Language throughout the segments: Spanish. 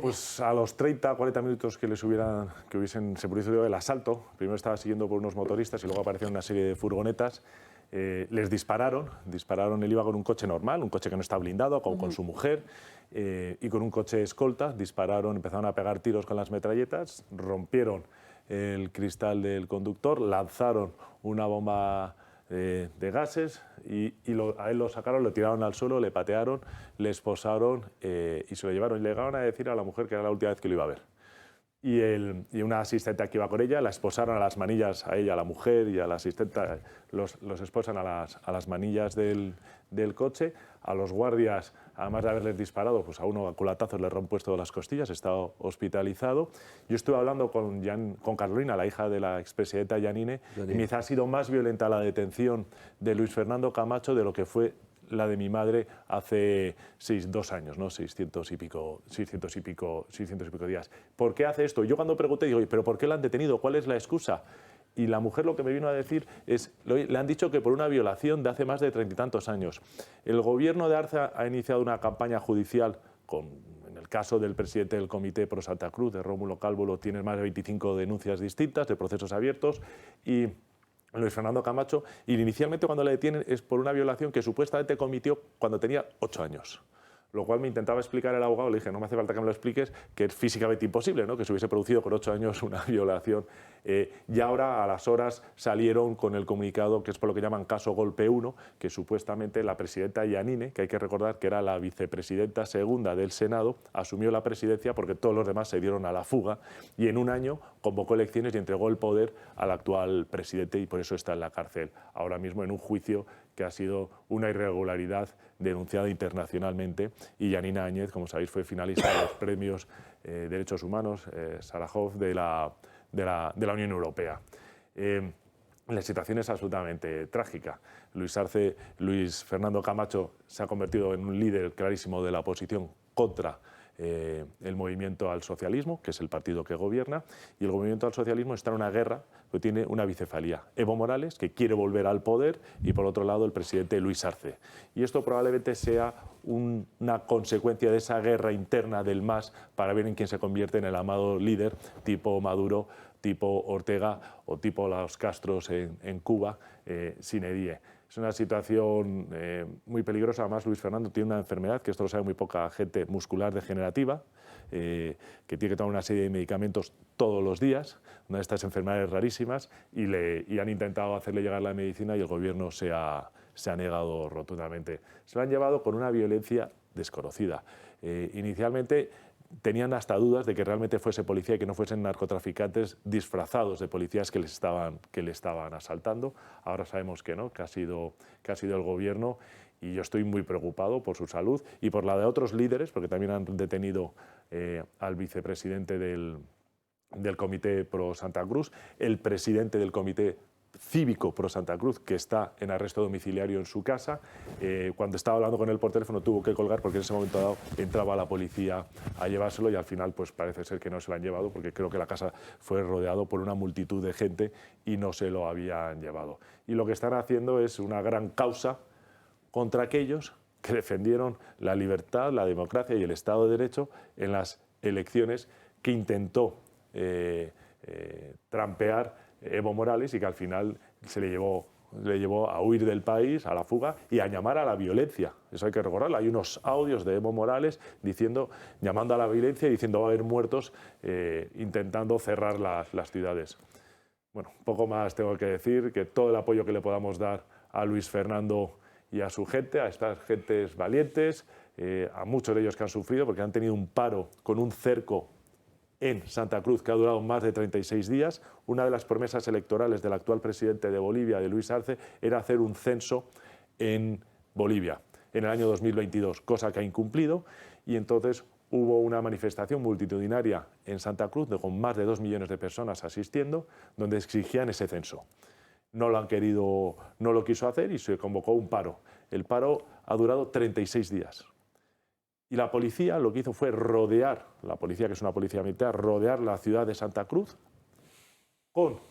Pues a los 30, 40 minutos que se produjo el asalto, primero estaba siguiendo por unos motoristas y luego aparecieron una serie de furgonetas. Les dispararon, él iba con un coche normal, un coche que no está blindado, con su mujer, y con un coche escolta, empezaron a pegar tiros con las metralletas, rompieron el cristal del conductor, lanzaron una bomba de gases y a él lo sacaron, lo tiraron al suelo, le patearon, le esposaron y se lo llevaron. Y le llegaron a decir a la mujer que era la última vez que lo iba a ver. Y una asistente que iba con ella, la esposaron a las manillas, a ella, a la mujer y a la asistente, los esposan a las manillas del coche. A los guardias, además de haberles disparado, pues a uno a culatazos le han puesto las costillas, está hospitalizado. Yo estuve hablando con Carolina, la hija de la expresidenta Yanine, y me dice, ha sido más violenta la detención de Luis Fernando Camacho de lo que fue la de mi madre hace 2 años, ¿no? 600 y pico días. ¿Por qué hace esto? Yo cuando pregunté, digo, ¿pero por qué la han detenido? ¿Cuál es la excusa? Y la mujer lo que me vino a decir es, le han dicho que por una violación de hace más de 30 y tantos años. El gobierno de Arce ha iniciado una campaña judicial en el caso del presidente del Comité Pro Santa Cruz, de Rómulo Calvo, tiene más de 25 denuncias distintas de procesos abiertos y Luis Fernando Camacho, y inicialmente cuando le detienen es por una violación que supuestamente cometió cuando tenía 8 años. Lo cual me intentaba explicar el abogado, le dije, no me hace falta que me lo expliques, que es físicamente imposible, ¿no? Que se hubiese producido con 8 años una violación. Y ahora, a las horas, salieron con el comunicado, que es por lo que llaman caso Golpe 1, que supuestamente la presidenta Yanine, que hay que recordar que era la vicepresidenta segunda del Senado, asumió la presidencia porque todos los demás se dieron a la fuga y en un año convocó elecciones y entregó el poder al actual presidente y por eso está en la cárcel ahora mismo en un juicio que ha sido una irregularidad denunciada internacionalmente, y Yanina Áñez, como sabéis, fue finalista de los premios Derechos Humanos Sájarov de la Unión Europea. La situación es absolutamente trágica. Luis Fernando Camacho se ha convertido en un líder clarísimo de la oposición contra el movimiento al socialismo, que es el partido que gobierna, y el movimiento al socialismo está en una guerra que tiene una bicefalía. Evo Morales, que quiere volver al poder, y por otro lado el presidente Luis Arce. Y esto probablemente sea una consecuencia de esa guerra interna del MAS para ver en quién se convierte en el amado líder tipo Maduro, tipo Ortega o tipo los Castros en Cuba, sin edie. Es una situación muy peligrosa. Además, Luis Fernando tiene una enfermedad, que esto lo sabe muy poca gente, muscular degenerativa, que tiene que tomar una serie de medicamentos todos los días, una de estas enfermedades rarísimas, y han intentado hacerle llegar la medicina y el gobierno se ha negado rotundamente. Se lo han llevado con una violencia desconocida. Inicialmente tenían hasta dudas de que realmente fuese policía y que no fuesen narcotraficantes disfrazados de policías que le estaban asaltando. Ahora sabemos que no, que ha sido el gobierno, y yo estoy muy preocupado por su salud y por la de otros líderes, porque también han detenido al vicepresidente del Comité Pro Santa Cruz, el presidente del Comité Cívico Pro Santa Cruz, que está en arresto domiciliario en su casa. Cuando estaba hablando con él por teléfono tuvo que colgar porque en ese momento dado entraba la policía a llevárselo y al final pues parece ser que no se lo han llevado porque creo que la casa fue rodeado por una multitud de gente y no se lo habían llevado. Y lo que están haciendo es una gran causa contra aquellos que defendieron la libertad, la democracia y el Estado de Derecho en las elecciones que intentó trampear Evo Morales y que al final le llevó a huir del país, a la fuga y a llamar a la violencia. Eso hay que recordarlo. Hay unos audios de Evo Morales llamando a la violencia y diciendo va a haber muertos, intentando cerrar las ciudades. Bueno, poco más tengo que decir, que todo el apoyo que le podamos dar a Luis Fernando y a su gente, a estas gentes valientes, a muchos de ellos que han sufrido porque han tenido un paro con un cerco en Santa Cruz, que ha durado más de 36 días. Una de las promesas electorales del actual presidente de Bolivia, de Luis Arce, era hacer un censo en Bolivia en el año 2022, cosa que ha incumplido, y entonces hubo una manifestación multitudinaria en Santa Cruz con más de 2 millones de personas asistiendo, donde exigían ese censo. No lo quiso hacer y se convocó un paro. El paro ha durado 36 días. Y la policía lo que hizo fue rodear, la policía que es una policía militar, rodear la ciudad de Santa Cruz con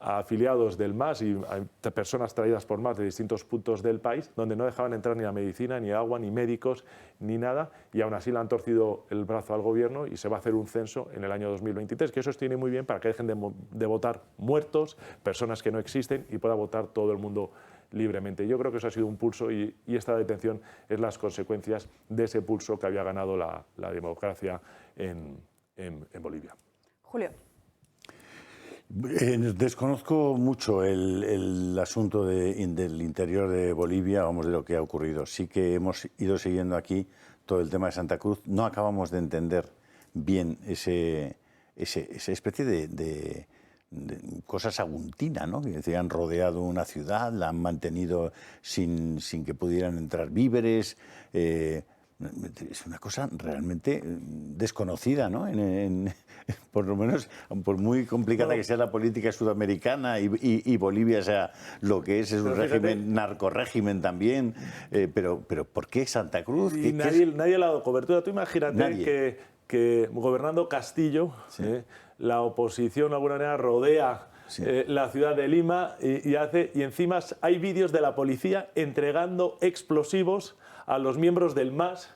a afiliados del MAS y a personas traídas por MAS de distintos puntos del país, donde no dejaban entrar ni la medicina, ni agua, ni médicos, ni nada, y aún así le han torcido el brazo al gobierno y se va a hacer un censo en el año 2023, que eso os tiene muy bien para que dejen de votar muertos, personas que no existen, y pueda votar todo el mundo libremente. Yo creo que eso ha sido un pulso y esta detención es las consecuencias de ese pulso que había ganado la democracia en Bolivia. Julio. Desconozco mucho el asunto del interior de Bolivia, vamos, de lo que ha ocurrido. Sí que hemos ido siguiendo aquí todo el tema de Santa Cruz. No acabamos de entender bien esa especie de cosa saguntina, ¿no? Que decían, han rodeado una ciudad, la han mantenido sin que pudieran entrar víveres. Es una cosa realmente desconocida, ¿no? Por lo menos, por muy complicada que sea la política sudamericana y Bolivia sea lo que es un régimen, narcorrégimen también, pero ¿por qué Santa Cruz? Y nadie le ha dado cobertura. Tú imagínate que gobernando Castillo, sí, la oposición de alguna manera rodea la ciudad de Lima y encima hay vídeos de la policía entregando explosivos a los miembros del MAS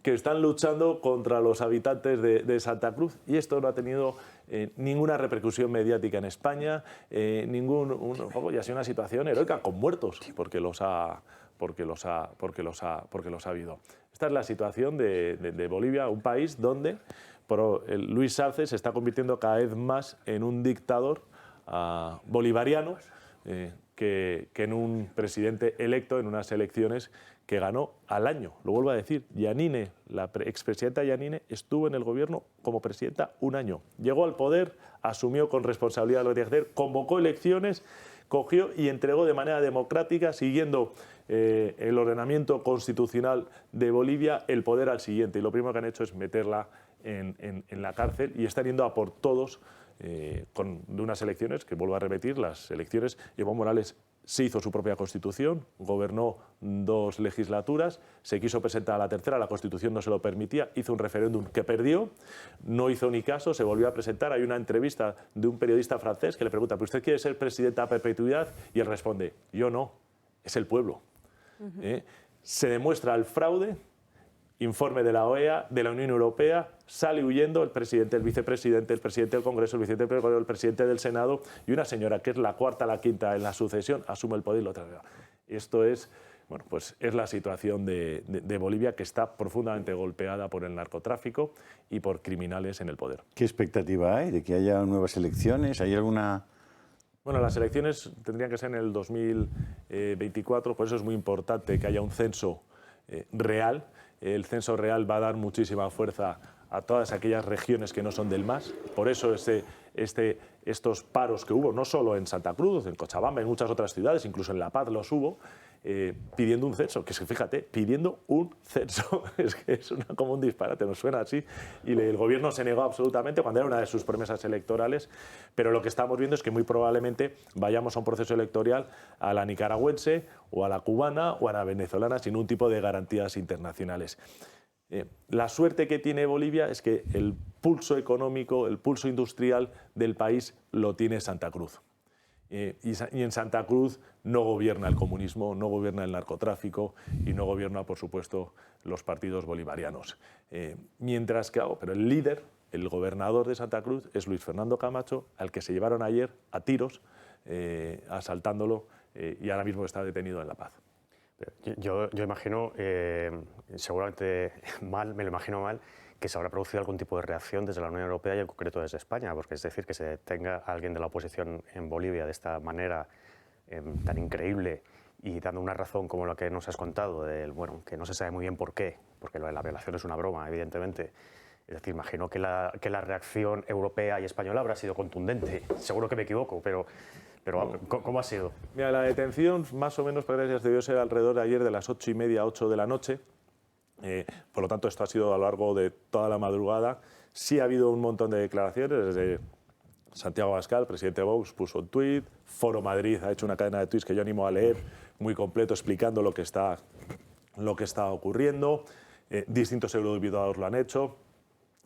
que están luchando contra los habitantes de Santa Cruz, y esto no ha tenido ninguna repercusión mediática en España, y ha sido una situación heroica con muertos, porque los ha habido. Esta es la situación de Bolivia, un país donde Luis Salces se está convirtiendo cada vez más en un dictador bolivariano que en un presidente electo en unas elecciones que ganó al año. Lo vuelvo a decir, Yanine, la expresidenta Yanine, estuvo en el gobierno como presidenta un año. Llegó al poder, asumió con responsabilidad lo que tenía que hacer, convocó elecciones, cogió y entregó de manera democrática, siguiendo el ordenamiento constitucional de Bolivia, el poder al siguiente. Y lo primero que han hecho es meterla en la cárcel, y están yendo a por todos de unas elecciones que, vuelvo a repetir, las elecciones, Evo Morales se hizo su propia constitución, gobernó 2 legislaturas, se quiso presentar a la tercera, la constitución no se lo permitía, hizo un referéndum que perdió, no hizo ni caso, se volvió a presentar. Hay una entrevista de un periodista francés que le pregunta: ¿pero usted quiere ser presidenta a perpetuidad? Y él responde: yo no, es el pueblo. Se demuestra el fraude. Informe de la OEA, de la Unión Europea, sale huyendo el presidente, el vicepresidente, el presidente del Congreso, el vicepresidente del Congreso, el presidente del Senado, y una señora que es la cuarta, la quinta en la sucesión, asume el poder y lo traslada. Esto es, bueno, pues es la situación de Bolivia, que está profundamente golpeada por el narcotráfico y por criminales en el poder. ¿Qué expectativa hay de que haya nuevas elecciones? ¿Hay alguna...? Bueno, las elecciones tendrían que ser en el 2024, por eso es muy importante que haya un censo real. El censo real va a dar muchísima fuerza a todas aquellas regiones que no son del MAS. Por eso estos paros que hubo, no solo en Santa Cruz, en Cochabamba, en muchas otras ciudades, incluso en La Paz los hubo, pidiendo un censo. Que es que, fíjate, pidiendo un censo, es que es como un disparate, nos suena así. Y el gobierno se negó absolutamente cuando era una de sus promesas electorales. Pero lo que estamos viendo es que muy probablemente vayamos a un proceso electoral a la nicaragüense o a la cubana o a la venezolana, sin ningún tipo de garantías internacionales. La suerte que tiene Bolivia es que el pulso económico, el pulso industrial del país lo tiene Santa Cruz. Y en Santa Cruz no gobierna el comunismo, no gobierna el narcotráfico y no gobierna, por supuesto, los partidos bolivarianos. Mientras que, pero el líder, el gobernador de Santa Cruz, es Luis Fernando Camacho, al que se llevaron ayer a tiros, asaltándolo, y ahora mismo está detenido en La Paz. Yo imagino, seguramente mal, me lo imagino mal, que se habrá producido algún tipo de reacción desde la Unión Europea y en concreto desde España, porque es decir, que se detenga a alguien de la oposición en Bolivia de esta manera tan increíble y dando una razón como la que nos has contado, bueno, que no se sabe muy bien por qué, porque lo de la violación es una broma, evidentemente. Es decir, imagino que la reacción europea y española habrá sido contundente. Seguro que me equivoco, pero ¿cómo ha sido? Mira, la detención más o menos, parece, debió ser alrededor de ayer de las 8:30, 8 de la noche. Por lo tanto, esto ha sido a lo largo de toda la madrugada. Sí ha habido un montón de declaraciones. Desde Santiago Abascal, presidente de Vox, puso un tuit. Foro Madrid ha hecho una cadena de tuits que yo animo a leer, muy completo, explicando lo que está ocurriendo. Distintos eurodiputados lo han hecho.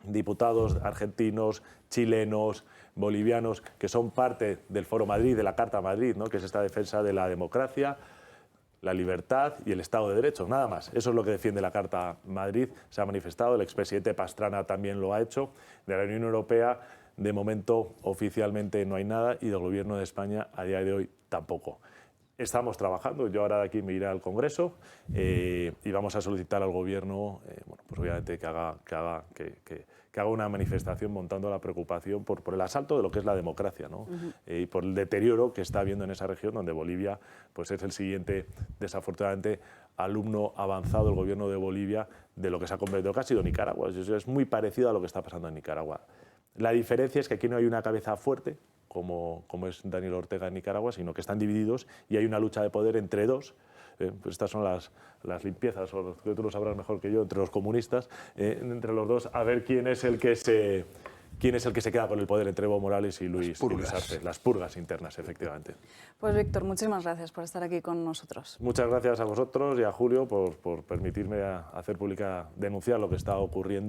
diputados argentinos, chilenos, bolivianos, que son parte del Foro Madrid, de la Carta Madrid, ¿no? Que es esta defensa de la democracia, la libertad y el Estado de Derecho, nada más. Eso es lo que defiende la Carta Madrid. Se ha manifestado, el expresidente Pastrana también lo ha hecho. De la Unión Europea, de momento, oficialmente no hay nada, y del Gobierno de España, a día de hoy, tampoco. Estamos trabajando, yo ahora de aquí me iré al Congreso y vamos a solicitar al Gobierno, bueno, pues obviamente que haga una manifestación montando la preocupación por el asalto de lo que es la democracia, ¿no? Y por el deterioro que está habiendo en esa región, donde Bolivia pues es el siguiente, desafortunadamente, alumno avanzado del Gobierno de Bolivia de lo que se ha convertido, que ha sido Nicaragua. Es muy parecido a lo que está pasando en Nicaragua. La diferencia es que aquí no hay una cabeza fuerte, como es Daniel Ortega en Nicaragua, sino que están divididos y hay una lucha de poder entre dos. Pues estas son las limpiezas, o que tú lo sabrás mejor que yo, entre los comunistas, entre los dos, a ver quién es el que se queda con el poder entre Evo Morales y Luis Arce. Las purgas internas, efectivamente. Pues Víctor, muchísimas gracias por estar aquí con nosotros. Muchas gracias a vosotros y a Julio por permitirme hacer pública, denunciar lo que está ocurriendo.